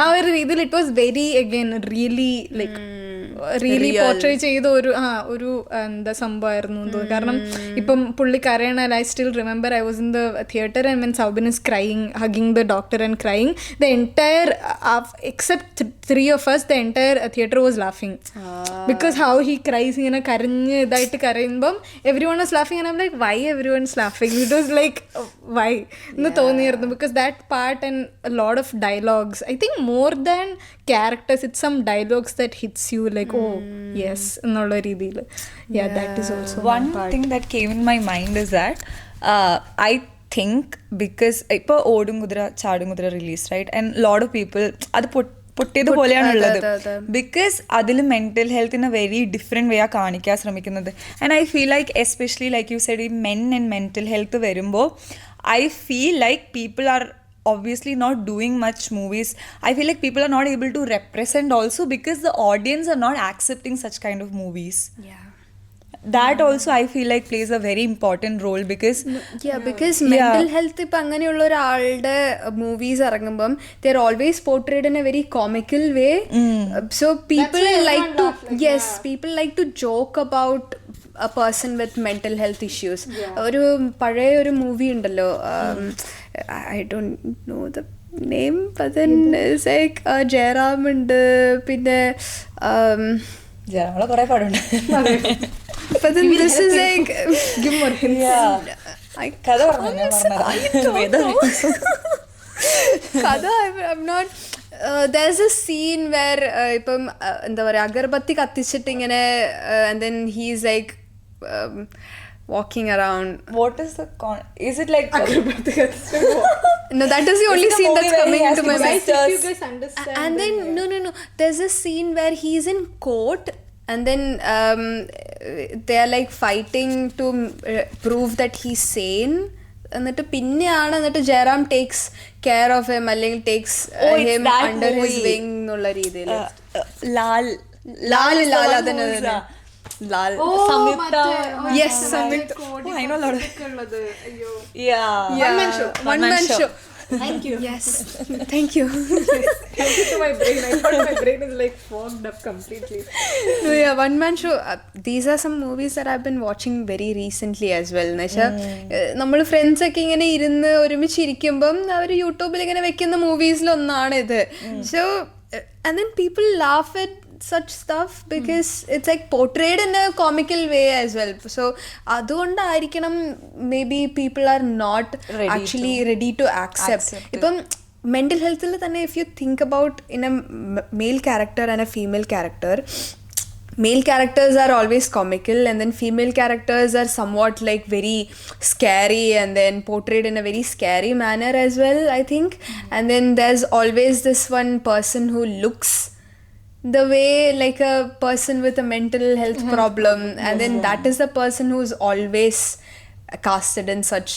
ആ ഒരു രീതിയിൽ. It was very again really like really portray ചെയ്ത ഒരു എന്താ സംഭവമായിരുന്നു എന്ന് തോന്നുന്നു. കാരണം ഇപ്പം പുള്ളി കരയണ, I still remember I was in the theatre and when Soubin is crying, hugging the doctor and crying, the entire except 3 of us, the entire theatre was laughing because how he cries, ഇങ്ങനെ കരഞ്ഞ് ഇതായിട്ട് കരയുമ്പം everyone was laughing and I'm like, why everyone's laughing? It was like, why എന്ന് തോന്നിയിരുന്നു. Because that part and a lot of dialogues, I think more than characters, it's some dialogues that hits you like, oh yes എന്നുള്ള രീതിയിൽ. Yeah, that is also one thing that came in my mind is that I think because ഇപ്പോൾ ഓടും Kuthira Chadum Kuthira release right, and lot of people അത് പൊട്ടിയത് പോലെയാണുള്ളത്. Because അതിൽ mental ഹെൽത്തിന് very different way ആ കാണിക്കാൻ ശ്രമിക്കുന്നത്. And I feel like especially like you said ഈ മെൻ ആൻഡ് മെൻ്റൽ ഹെൽത്ത് വരുമ്പോൾ I feel like people are obviously not doing much movies. I feel like people are not able to represent also because the audience are not accepting such kind of movies. Yeah. That also I feel like plays a very important role because because mental health ഇപ്പം അങ്ങനെയുള്ള ഒരാളുടെ movies ഇറങ്ങുമ്പം they are always portrayed in a very comical way. So people like to people like to joke about a person with mental health issues. ഒരു പഴയ ഒരു movie ഉണ്ടല്ലോ, I don't know the name, but then it's like Jayaram ഉണ്ട്, പിന്നെ ജയറാമുള്ള കുറേ പാടുണ്ട്. But then this is like give more hints. കഥ പറഞ്ഞു കഥ I'm not there's a scene where ഇപ്പം എന്താ പറയുക അഗർബത്തി കത്തിച്ചിട്ട് ഇങ്ങനെ and then he's like walking around. What is the is it like agarbatti കത്തിച്ചിട്ട്? No, that is the only scene that's coming into my mind. If you guys understand. And then no there's a scene where he's in court and then they are like fighting to prove that he's sane. എന്നിട്ട് പിന്നെയാണ് എന്നിട്ട് Jayaram takes care of him അല്ലെങ്കിൽ takes him under his wing എന്നുള്ള രീതിയിൽ. ലാൽ അതന്നെ ലാൽ സംയുക്ത. Yes സംയുക്ത. I know a lot of one man show. Thank you. Yes. Thank you. Thank you to my brain. I thought my brain is like fogged up completely. No, yeah, one man show. These are some movies that I've been watching very recently as well. എന്നുവെച്ചാൽ നമ്മൾ friends ഒക്കെ ഇങ്ങനെ ഇരുന്ന് ഒരുമിച്ചിരിക്കുമ്പം അവർ യൂട്യൂബിൽ ഇങ്ങനെ വെക്കുന്ന മൂവീസിലൊന്നാണ് ഇത്. So and then people laugh at such stuff because it's like portrayed in a comical way as well. So അതുകൊണ്ടായിരിക്കണം maybe people are not actually ready to accept. ഇപ്പം mental health തന്നെ if you think about in a male character and a female character, male characters are always comical and then female characters are somewhat like very scary and then portrayed in a very scary manner as well, I think. And then there's always this one person who looks the way like a person with a mental health problem, and then that is the person who's always casted in such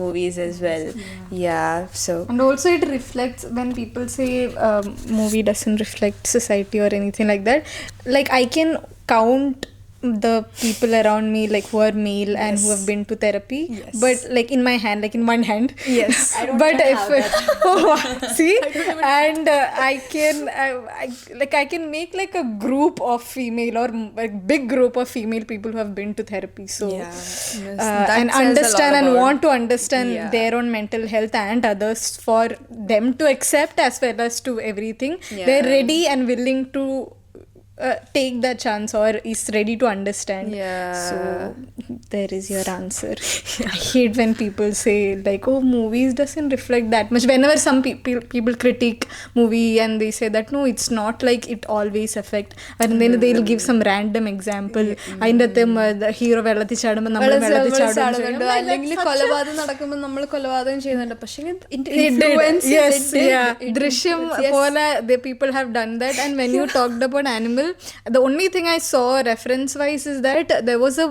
movies as well. Yeah, so and also it reflects when people say movie doesn't reflect society or anything like that. Like I can count the people around me like who are male and who have been to therapy, but like in my hand, like in one hand. Yes. I don't but if see and I can make like a group of female or like big group of female people who have been to therapy, so and understand and want to understand their own mental health and others for them to accept as well as to everything. They're ready and willing to take that chance or is ready to understand. Yeah. So there is your answer. I hate when people say like, oh, movies doesn't reflect that much. Whenever some people critique movie and they say that no, it's not like it always affect, and then they'll give some random example. അതിൻ്റെ the hero വെള്ളത്തിൽ ചാടുമ്പോൾ നമ്മൾ വെള്ളത്തിൽ ചാടും, അല്ലെങ്കിൽ കൊലപാതകം നടക്കുമ്പോൾ നമ്മൾ കൊലപാതകം ചെയ്യുന്നുണ്ട്, പക്ഷേ ദൃശ്യം പോലെ the people have done that. And when you talked about Animal, the only thing I saw reference wise is that there was a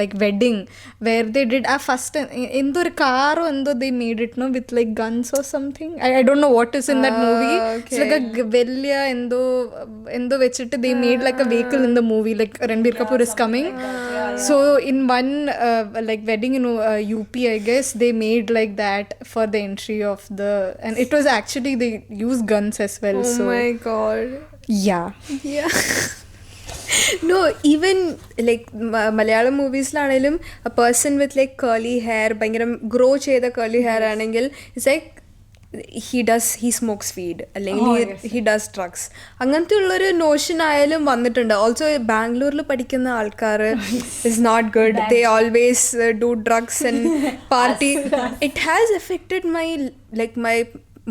like wedding where they did a first എന്തോ ഒരു കാറോ എന്തോ they made it no with like guns or something. I don't know what is in that movie. It's like a വലിയ എന്തോ വെച്ചിട്ട് they made like a vehicle in the movie, like Ranbir Kapoor is coming. So in one like wedding in UP, I guess they made like that for the entry of the, and it was actually they use guns as well. Oh so my god. yeah. No, even like Malayalam movies-ലാണേലും a person with like curly hair, ഭയങ്കര grow ചെയ്ത curly hair ആണെങ്കിൽ it's like he smokes weed അല്ലെങ്കിൽ he does drugs. അങ്ങനത്തെ ഉള്ളൊരു Notion ആയാലും വന്നിട്ടുണ്ട്. Also ബാംഗ്ലൂരിൽ പഠിക്കുന്ന ആൾക്കാർ is not good. They always do drugs and party. It has affected my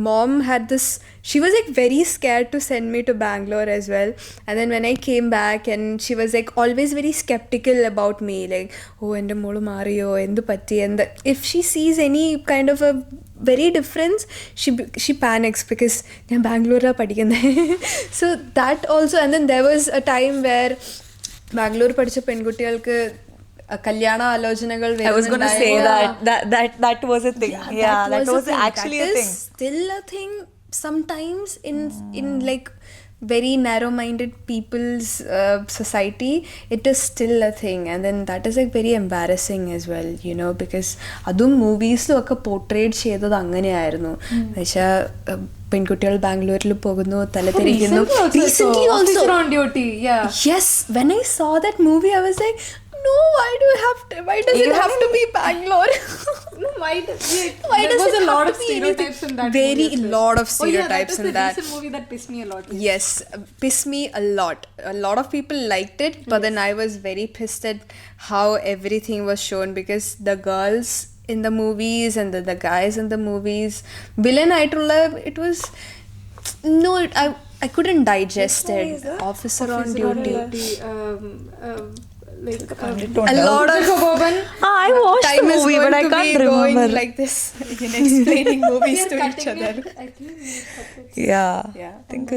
mom had this, she was like very scared to send me to Bangalore as well, and then when I came back and she was like always very skeptical about me, like oh ende molu mariyo endu patti, and if she sees any kind of a very difference she panics because I'm Bangalore la padikkunne. So that also, and then there was a time where Bangalore പഠിച്ച പെൺകുട്ടികൾക്ക് കല്യാണ ആലോചനകൾ I was going to say that was a thing. Yeah, that was actually a thing. Still a thing sometimes in like very narrow-minded people's society. It is still a thing, and then that is like very embarrassing as well, you know, because adum movies lo okke portrayed ചെയ്തത് അങ്ങനെയായിരുന്നു. എന്നുവെച്ചാൽ പെൺകുട്ടികൾ ബാംഗ്ലൂരിൽ പോകുന്നു, തലതിരിക്കുന്നു. Recently also on duty. Yeah. Yes, when I saw that movie I was like, no, why does it have to be Bangalore? No, why does it a lot have of to be stereotypes in that very movie as well. lot of stereotypes in that. That was the recent movie that pissed me a lot. Yes, pissed me a lot. A lot of people liked it, but then I was very pissed at how everything was shown, because the girls in the movies and the guys in the movies, villain aitulla, it was no, I couldn't digest it. Officer on duty. Like a lot of suburban. I watched the movie, but I can't remember. Like this in explaining movies to each other. Yeah. I think